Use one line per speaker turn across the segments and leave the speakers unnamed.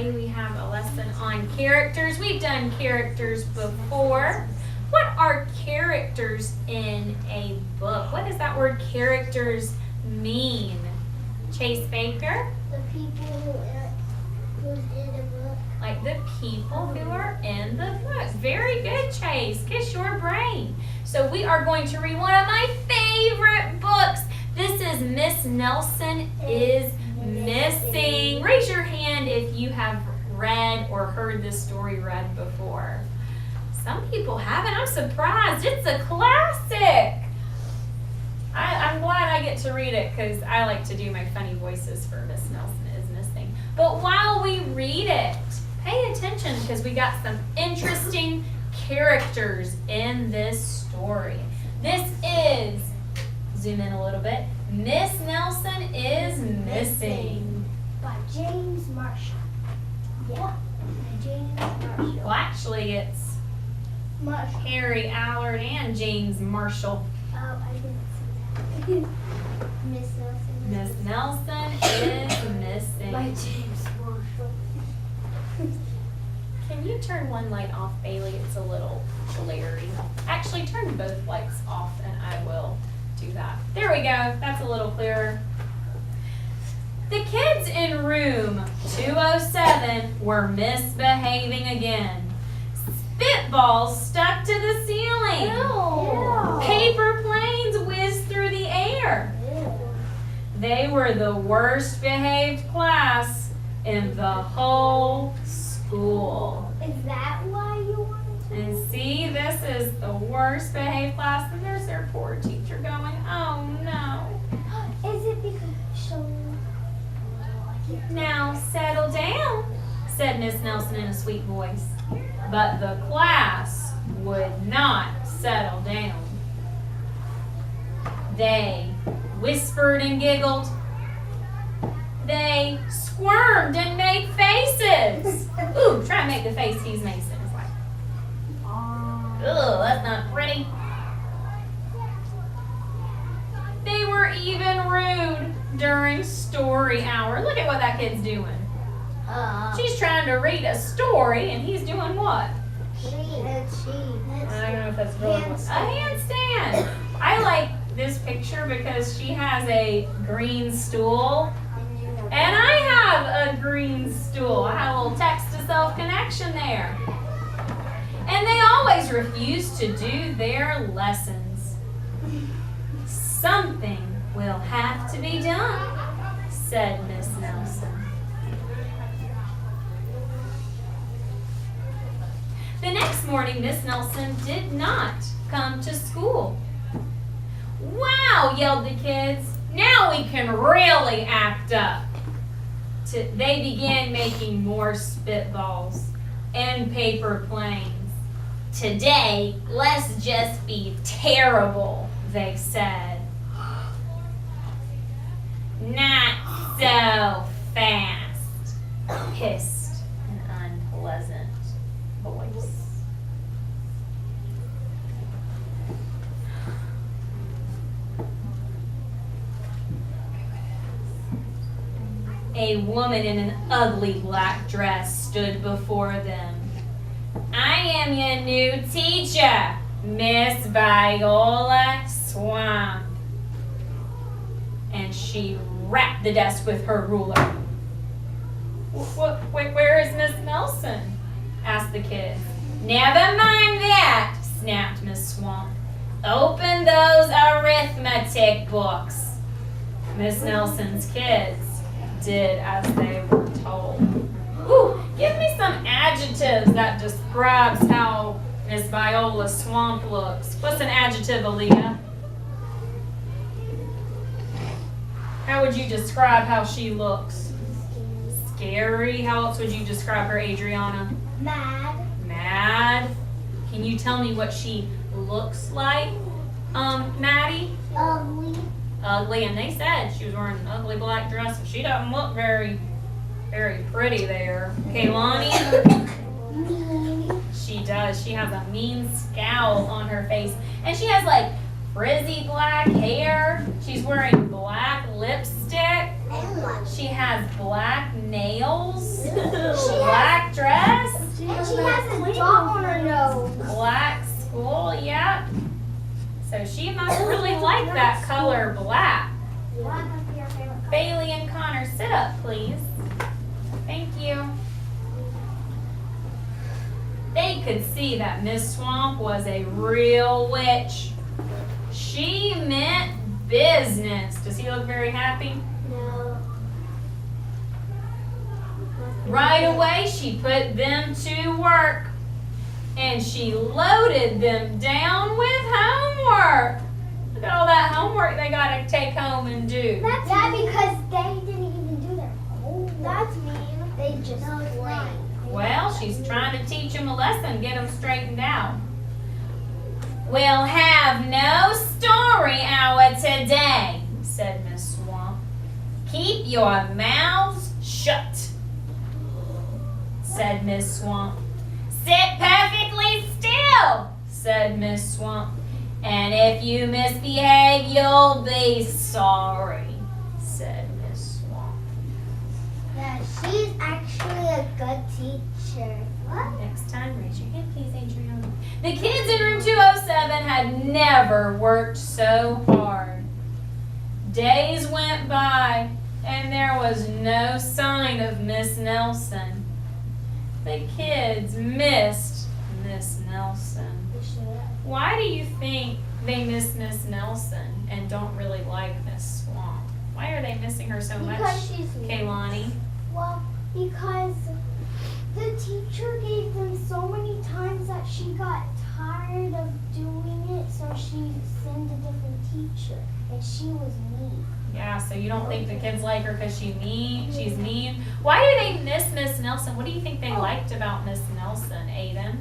Today we have a lesson on characters. We've done characters before. What are characters in a book? What does that word characters mean? Chase Baker?
The people who's in the book.
Like the people who are in the book. Very good, Chase. Kiss your brain. So we are going to read one of my favorite books. This is Miss Nelson is Missing. Raise your hand if you have read or heard this story read before. Some people haven't. I'm surprised. It's a classic. I'm glad I get to read it because I like to do my funny voices for Miss Nelson is Missing. But while we read it, pay attention because we got some interesting characters in this story. This is, zoom in a little bit, Miss Nelson is Missing.
By James Marshall. Yeah. By James Marshall.
Well, actually, it's Harry Allard and James Marshall.
Oh, I didn't see that. Miss Nelson.
Miss Nelson is Missing.
By James Marshall.
Can you turn one light off, Bailey? It's a little glary. Actually, turn both lights off and I will do that. There we go. That's a little clearer. The kids in room 207 were misbehaving again. Spitballs stuck to the ceiling.
Ew.
Paper planes whizzed through the air. They were the worst behaved class in the whole school.
Is that why you wanted to?
And see, this is the worst behaved class, and there's their poor teacher going, oh no.
Is it because so?
Now settle down, said Miss Nelson in a sweet voice. But the class would not settle down. They whispered and giggled. They squirmed and made faces. Ooh, try and make the face he's making. It's like, ugh, that's not pretty. They were even rude during story hour. Look at what that kid's doing. She's trying to read a story, and he's doing what? I don't know if that's really what. A handstand. I like this picture because she has a green stool, and I have a green stool. I have a little text-to-self connection there. And they always refuse to do their lessons. Something will have to be done, said Miss Nelson. The next morning, Miss Nelson did not come to school. Wow, yelled the kids. Now we can really act up. They began making more spitballs and paper planes. Today, let's just be terrible, they said. Not so fast, hissed an unpleasant voice. A woman in an ugly black dress stood before them. I am your new teacher, Miss Viola Swamp. And she rapped the desk with her ruler. Where is Miss Nelson? Asked the kid. Never mind that, snapped Miss Swamp. Open those arithmetic books. Miss Nelson's kids did as they were told. Ooh, give me some adjectives that describes how Miss Viola Swamp looks. What's an adjective, Aaliyah? How would you describe how she looks? Scary. How else would you describe her, Adriana?
Mad.
Mad. Can you tell me what she looks like, Maddie?
Ugly.
Ugly, and they said she was wearing an ugly black dress, so she doesn't look very, very pretty there. Kaylani?
Mean.
She does. She has a mean scowl on her face, and she has like frizzy black hair. She's wearing black lipstick. She has black nails.
She she has a dot on her nose.
Black school, yep. So she must really like that color black.
What must be your favorite color?
Bailey and Connor, sit up, please. Thank you. They could see that Miss Swamp was a real witch. She meant business. Does he look very happy?
No.
Right away, she put them to work. And she loaded them down with homework. Look at all that homework they got to take home and do.
Yeah, because they didn't even do their homework. That's mean. They just played.
Well, she's trying to teach them a lesson, get them straightened out. We'll have no story hour today, said Miss Swamp. Keep your mouths shut, said Miss Swamp. Sit perfectly still, said Miss Swamp. And if you misbehave, you'll be sorry, said Miss Swamp.
Yeah, she's actually a good teacher. What?
Next time, raise your hand, please, Adriana. The kids in room 207 had never worked so hard. Days went by, and there was no sign of Miss Nelson. The kids missed Miss Nelson. Why do you think they miss Miss Nelson and don't really like Miss Swamp? Why are they missing her so much,
Because she's
Kaylani?
Well, because the teacher gave them so many times that she got tired of doing it, so she sent a different teacher, and she was mean.
Yeah, so you don't think the kids like her because she's mean? Why do they miss Miss Nelson? What do you think they liked about Miss Nelson, Aiden?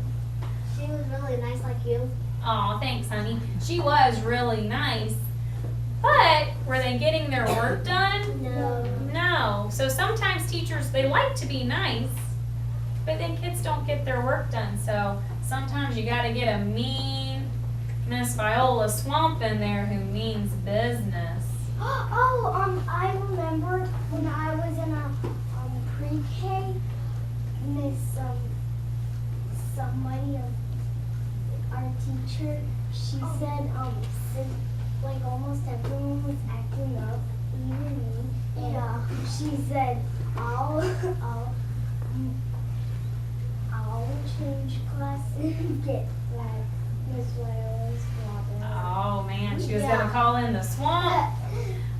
She was really nice like you.
Aw, thanks, honey. She was really nice. But were they getting their work done?
No.
No. So sometimes teachers, they like to be nice, but then kids don't get their work done. So sometimes you got to get a mean Miss Viola Swamp in there who means business.
I remember when I was in a pre-K, Miss somebody our teacher, she said like almost everyone was acting up, even me. Yeah. She said I'll change class and get like Miss Viola's father.
Oh man, she was gonna call in the swamp.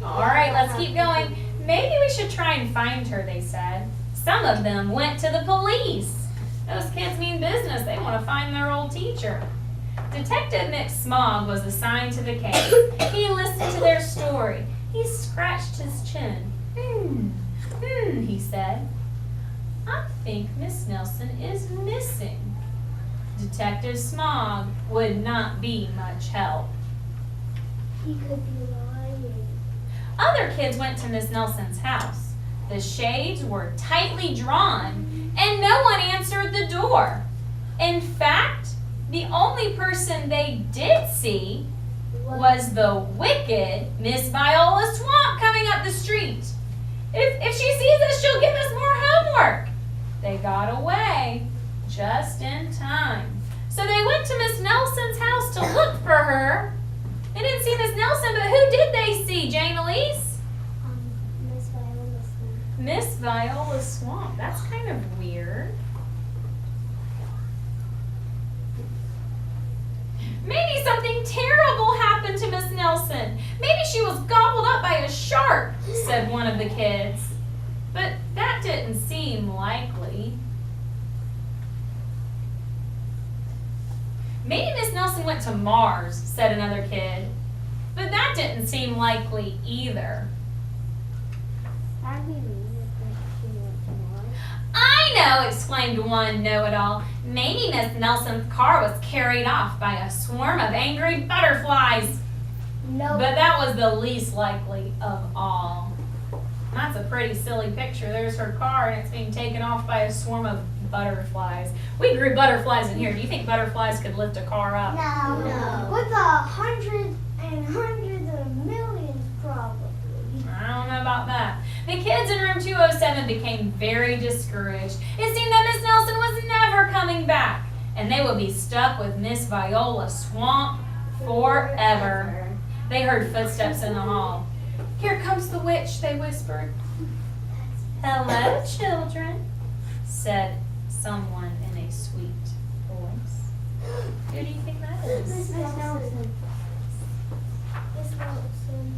All right, let's keep going. Maybe we should try and find her, they said. Some of them went to the police. Those kids mean business. They want to find their old teacher. Detective Mick Smog was assigned to the case. He listened to their story. He scratched his chin. He said. I think Miss Nelson is missing. Detective Smog would not be much help.
He could be lying.
Other kids went to Miss Nelson's house. The shades were tightly drawn, and no one answered the door. In fact, the only person they did see was the wicked Miss Viola Swamp coming up the street. If she sees us, she'll give us more homework. They got away just in time. So they went to Miss Nelson's house to look for her. They didn't see Miss Nelson, but who did they see, Jane Elise?
Miss Viola Swamp.
Miss Viola Swamp. That's kind of weird. Maybe something terrible happened to Miss Nelson. Maybe she was gobbled up by a shark, said one of the kids. But that didn't seem likely. Maybe Miss Nelson went to Mars, said another kid. But that didn't seem likely either.
That'd be mean if she went to Mars.
I know, exclaimed one know-it-all. Maybe Miss Nelson's car was carried off by a swarm of angry butterflies.
No.
But that was the least likely of all. That's a pretty silly picture. There's her car and it's being taken off by a swarm of butterflies. We grew butterflies in here. Do you think butterflies could lift a car up?
No. With 100 and hundreds of millions, probably.
I don't know about that. The kids in room 207 became very discouraged. It seemed that Miss Nelson was never coming back, and they would be stuck with Miss Viola Swamp forever. They heard footsteps in the hall. "Here comes the witch," they whispered. "Hello, children," said someone in a sweet voice. Who do you think that is?
Miss Nelson. Miss Nelson.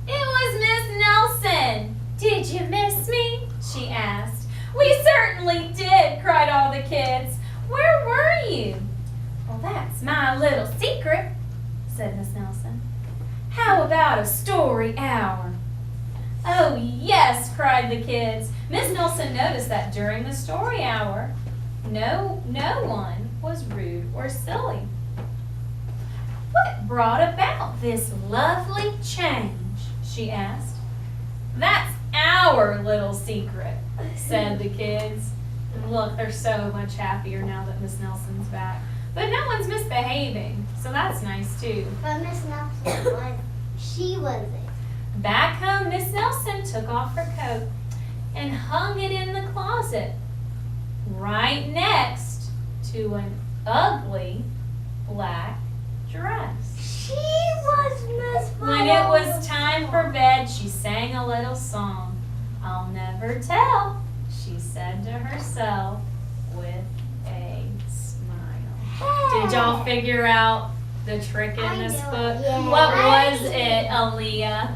It was Miss Nelson. "Did you miss me?" she asked. "We certainly did," cried all the kids. "Where were you?" "Well, that's my little secret," said Miss Nelson. "How about a story hour?" "Oh, yes," cried the kids. Miss Nelson noticed that during the story hour, no one was rude or silly. "What brought about this lovely change?" she asked. "That's our little secret," said the kids. And look, they're so much happier now that Miss Nelson's back. But no one's misbehaving, so that's nice too.
But Miss Nelson she wasn't.
Back home, Miss Nelson took off her coat and hung it in the closet, right next to an ugly black dress.
She was Miss Viola.
When it was time for bed, she sang a little song. "I'll never tell," she said to herself with a smile. Did y'all figure out the trick in this book?
Yeah.
What was it, Aaliyah?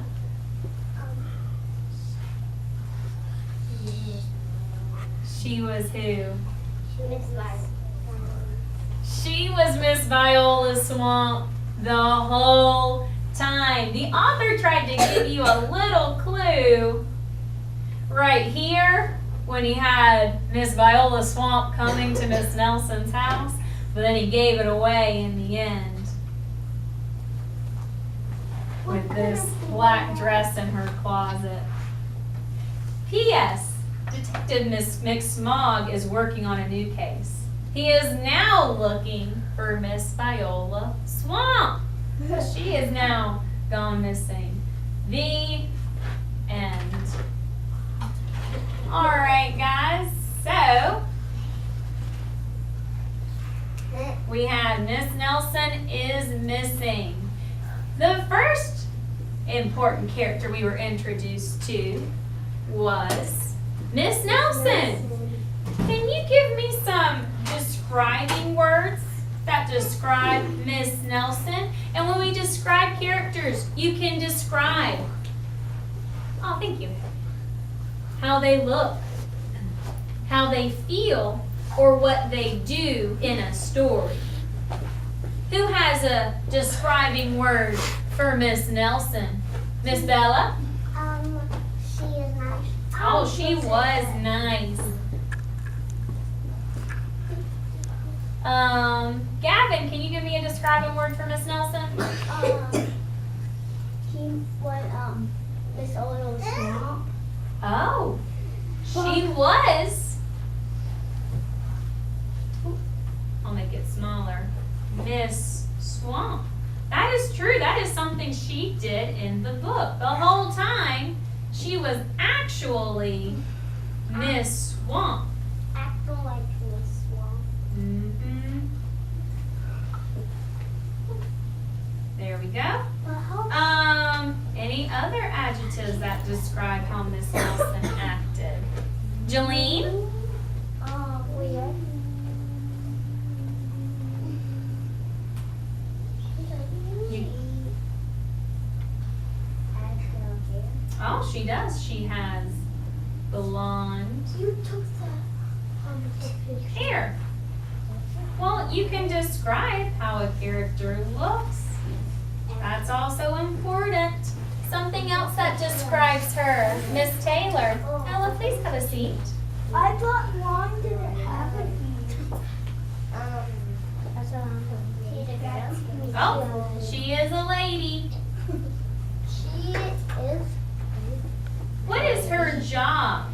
She was who?
Miss Viola.
She was Miss Viola Swamp the whole time. The author tried to give you a little clue right here when he had Miss Viola Swamp coming to Miss Nelson's house, but then he gave it away in the end with this black dress in her closet. P.S. Detective Mick Smog is working on a new case. He is now looking for Miss Viola Swamp. She is now gone missing. The end. All right, guys. So we had Miss Nelson is missing. The first important character we were introduced to was Miss Nelson. Can you give me some describing words that describe Miss Nelson? And when we describe characters, you can describe, oh, thank you, how they look, how they feel, or what they do in a story. Who has a describing word for Miss Nelson? Miss Bella?
She is nice.
Oh, she was nice. Gavin, can you give me a describing word for Miss Nelson?
He was Miss Oil Swamp.
Oh, she was. I'll make it smaller. Miss Swamp. That is true. That is something she did in the book. The whole time, she was actually Miss Swamp.
Acting like Miss Swamp.
Mm-hmm. There we go. Any other adjectives that describe how Miss Nelson acted? Jolene?
Weird.
Oh, she does. She has blonde
You took the picture.
hair. Well, you can describe how a character looks. That's also important. Something else that describes her. Miss Taylor. Ella, please have a seat.
I thought Mom didn't have a feet. That's what I'm
Oh, she is a lady.
She is.
What is her job?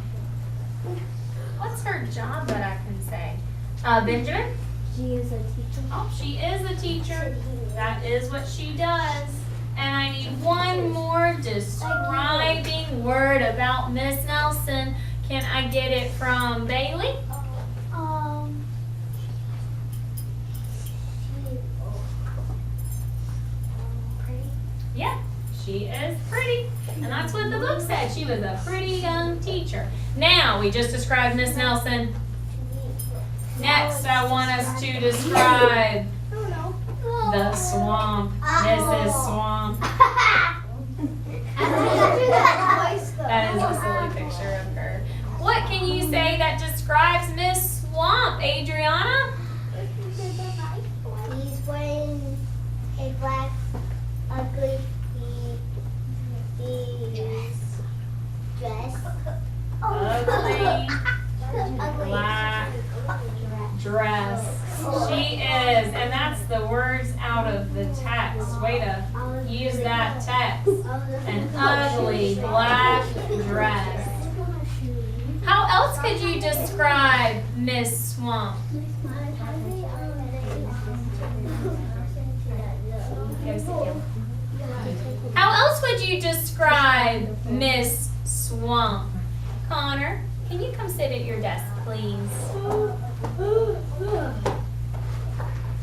What's her job that I can say? Benjamin?
She is a teacher.
Oh, she is a teacher. That is what she does. And I need one more describing word about Miss Nelson. Can I get it from Bailey? Yeah, she is pretty. And that's what the book said. She was a pretty young teacher. Now, we just described Miss Nelson. Next, I want us to describe the swamp. Mrs. Swamp. That is a silly picture of her. What can you say that describes Miss Swamp, Adriana?
He's wearing a black, ugly dress.
Ugly black dress. She is, and that's the words out of the text. Way to use that text. An ugly black dress. How else could you describe Miss Swamp? How else would you describe Miss Swamp? Connor, can you come sit at your desk, please?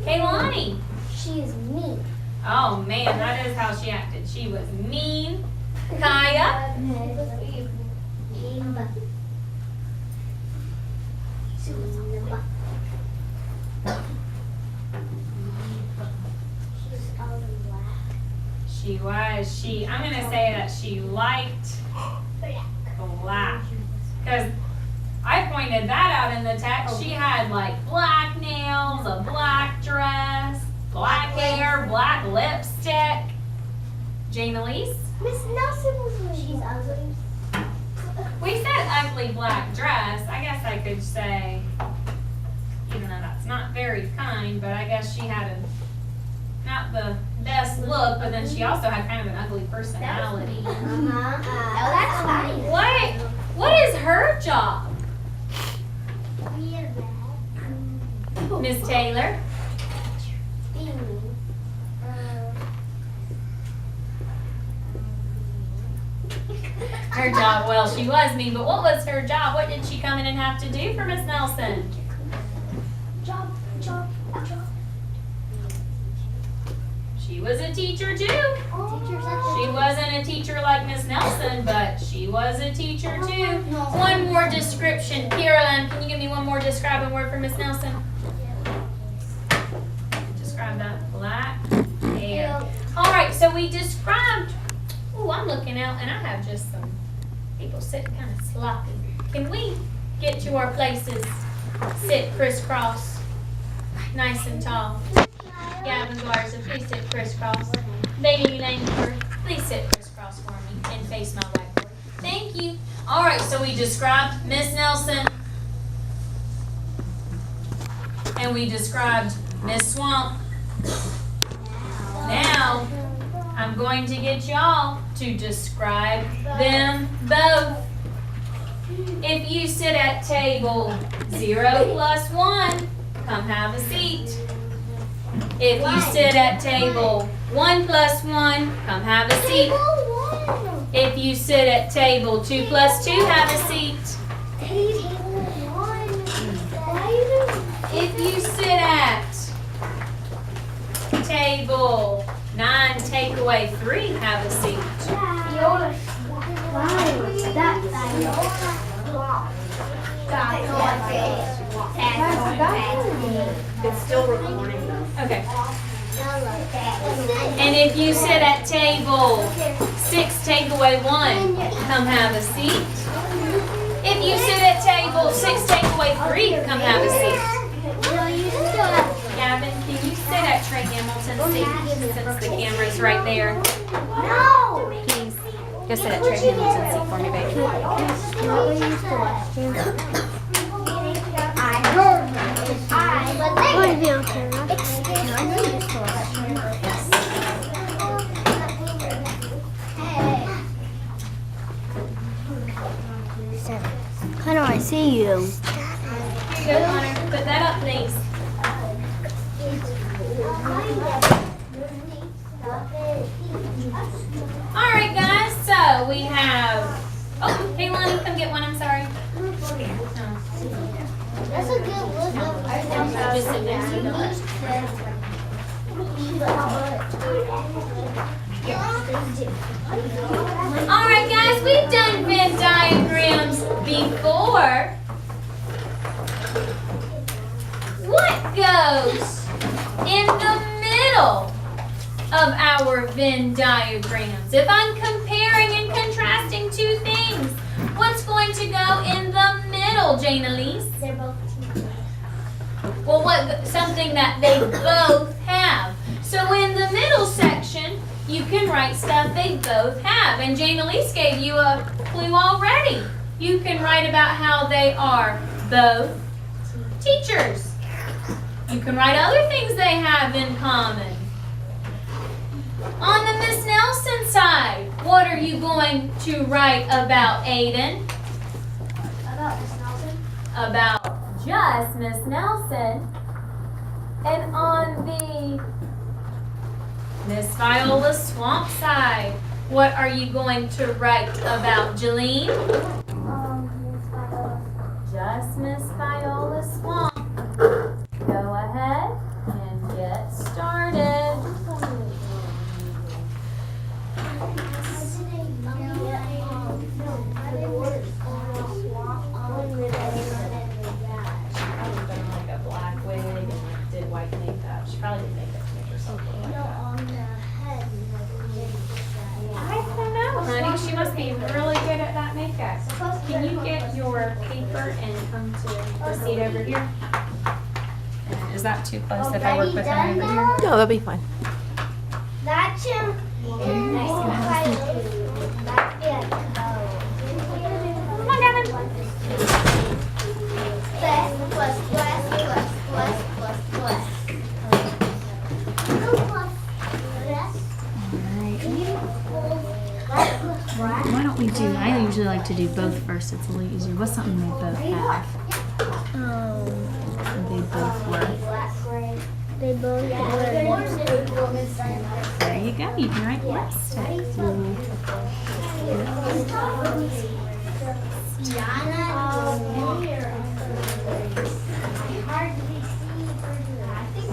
Kaylani.
She is mean.
Oh man, that is how she acted. She was mean. Kaya. She was. I'm going to say that she liked black. Because I pointed that out in the text. She had like black nails, a black dress, black hair, black lipstick. Jane Elise?
Miss Nelson was she's ugly.
We said ugly black dress. I guess I could say, even though that's not very kind, but I guess she had not the best look, but then she also had kind of an ugly personality.
Oh, that's fine.
What is her job? Miss Taylor? Her job, well, she was mean, but what was her job? What did she come in and have to do for Miss Nelson?
Job.
She was a teacher too. She wasn't a teacher like Miss Nelson, but she was a teacher too. One more description. Carolyn, can you give me one more describing word for Miss Nelson? Describe that black hair. All right, so we described, I'm looking out and I have just some people sitting kind of sloppy. Can we get to our places? Sit crisscross, nice and tall. Gavin Garza, please sit crisscross. Bailey Langford, please sit crisscross for me and face my whiteboard. Thank you. All right, so we described Miss Nelson. And we described Miss Swamp. Now, I'm going to get y'all to describe them both. If you sit at table 0 plus 1, come have a seat. If you sit at table 1 plus 1, come have a seat. If you sit at table 2 plus 2, have a seat. If you sit at table 9, take away 3, have a seat.
It's still recording though.
Okay. And if you sit at table 6, take away 1, come have a seat. If you sit at table 6, take away 3, come have a seat. Gavin, can you sit at Trey Hamilton's seat since the camera's right there?
No!
Please. Go sit at Trey Hamilton's seat for me, baby.
How do I see you?
Here you go, Connor. Put that up, please.
Stop it.
All right, guys. So we have. Oh, hey, Lonnie, come get one. I'm sorry.
That's a good look.
Just sit next to the All right, guys. We've done Venn diagrams before. What goes in the middle of our Venn diagrams? If I'm comparing and contrasting two things, what's going to go in the middle, Jane Elise?
They're both teachers.
Well, something that they both have. So in the middle section, you can write stuff they both have. And Jane Elise gave you a clue already. You can write about how they are both teachers. You can write other things they have in common. On the Miss Nelson side, what are you going to write about, Aiden?
About Miss Nelson?
About just Miss Nelson. And on the Miss Viola Swamp side, what are you going to write about, Jeline?
Miss Viola.
Just Miss Viola Swamp. Go ahead and get started. Like a black wig and did white makeup. She probably did makeup to make herself look like that. I don't know, honey. She must be really good at that makeup. Can you get your paper and come to the seat over here? Is that too close if I work with her over here?
No, that'll be fine.
That's him.
Come on, Gavin.
Why don't we do, I usually like to do both first, it's a little easier. What's something they both have? They both work.
They both
There you go, you can write lipstick.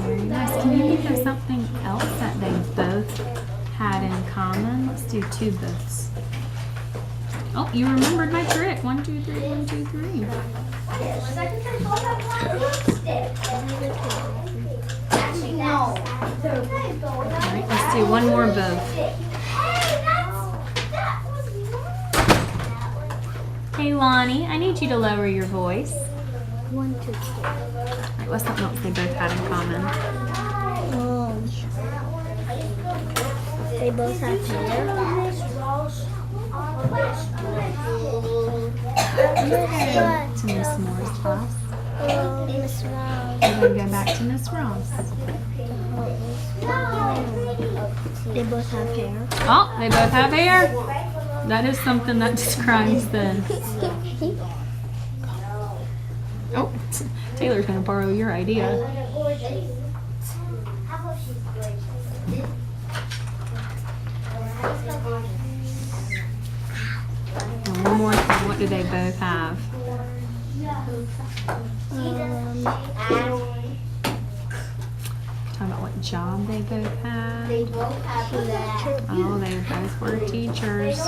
Very nice. Can you think of something else that they both had in common? Let's do two boths. Oh, you remembered my trick. 1, 2, 3, 1, 2, 3.
Actually, no.
All right, let's do one more both. Hey Lonnie, I need you to lower your voice.
1, 2, 3.
All right, what's something else they both had in common?
They both have hair.
To Miss Moore's class.
Miss Rouse.
And then go back to Miss Ross.
They both have hair.
Oh, they both have hair. That is something that describes them. Oh, Taylor's gonna borrow your idea. And one more thing, what do they both have? Talking about what job they both have.
They both have that.
Oh, they both were teachers.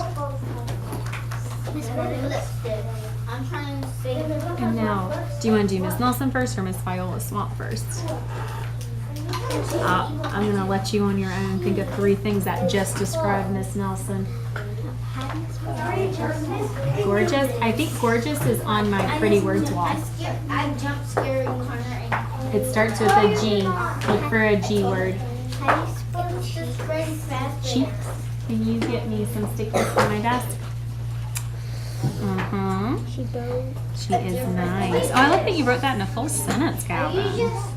I'm trying to say.
And now, do you want to do Miss Nelson first or Miss Viola Swamp first? I'm gonna let you on your own think of 3 things that just describe Miss Nelson. Gorgeous. I think gorgeous is on my pretty words wall.
I jump scared corner and.
It starts with a G. Look for a G word.
How do you spell this very fast?
Cheeks. Can you get me some stickies for my desk?
She goes.
She is nice. Oh, I love that you wrote that in a full sentence,
You
Calvin.
just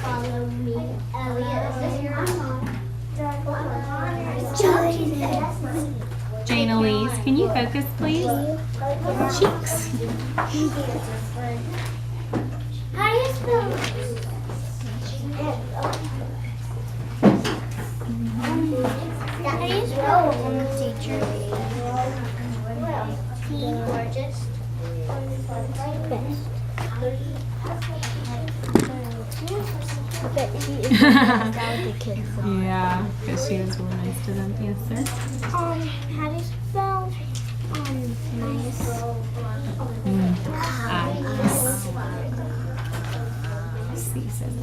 follow me. Elliot, is this your mom?
Jane Elise, can you focus, please? Cheeks.
How do you spell? That teacher. Gorgeous. Best. But she is the kids.
Yeah, because she was really nice to them. Yes, sir.
How do you spell nice?
C says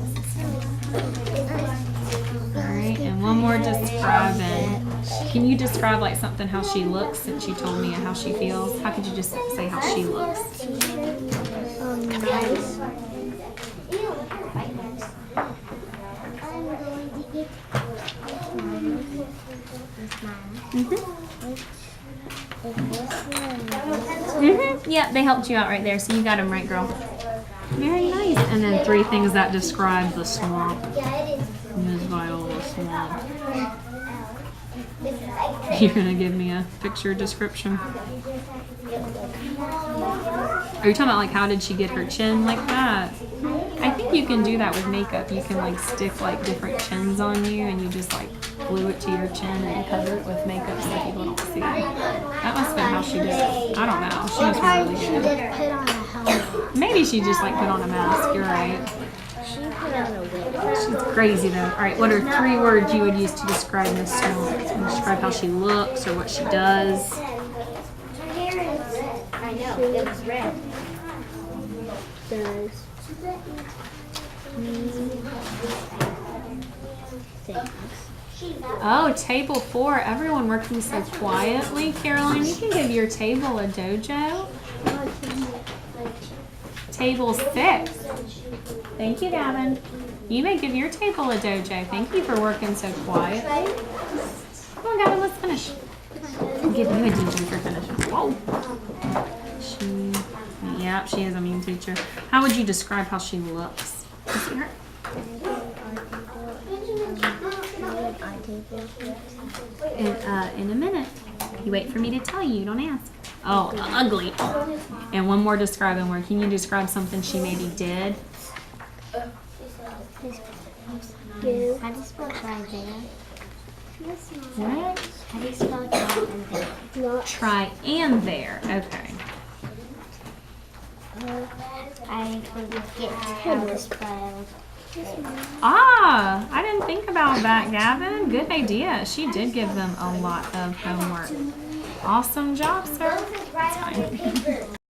Alright, and one more describing. Can you describe like something how she looks since you told me how she feels? How could you just say how she looks?
Nice.
Yeah, they helped you out right there, so you got them right, girl. Very nice. And then 3 things that describe the swamp. Ms. Viola swamp. You're gonna give me a picture description. Are you talking about like how did she get her chin like that? I think you can do that with makeup. You can like stick like different chins on you and you just like glue it to your chin and cover it with makeup so people don't see it. That must have been how she did it. I don't know. She was really good.
Put on a helmet.
Maybe she just like put on a mask. You're right.
She put on a wig.
She's crazy though. All right, what are 3 words you would use to describe Miss Snow? Describe how she looks or what she does.
Her hair is red. I know, it was red. Does things.
Oh, table 4. Everyone working so quietly. Caroline, you can give your table a dojo. Table 6. Thank you, Gavin. You may give your table a dojo. Thank you for working so quietly. Come on, Gavin, let's finish. I'll give you a dojo for finishing. Whoa. Yeah, she is a mean teacher. How would you describe how she looks? You see her? In a minute. You wait for me to tell you. You don't ask. Oh, ugly. And one more describing word. Can you describe something she maybe did?
How do you spell try there?
What?
How do you spell try and there?
Try and there. Okay.
I forget how to spell.
Ah, I didn't think about that, Gavin. Good idea. She did give them a lot of homework. Awesome job, sir. That's fine.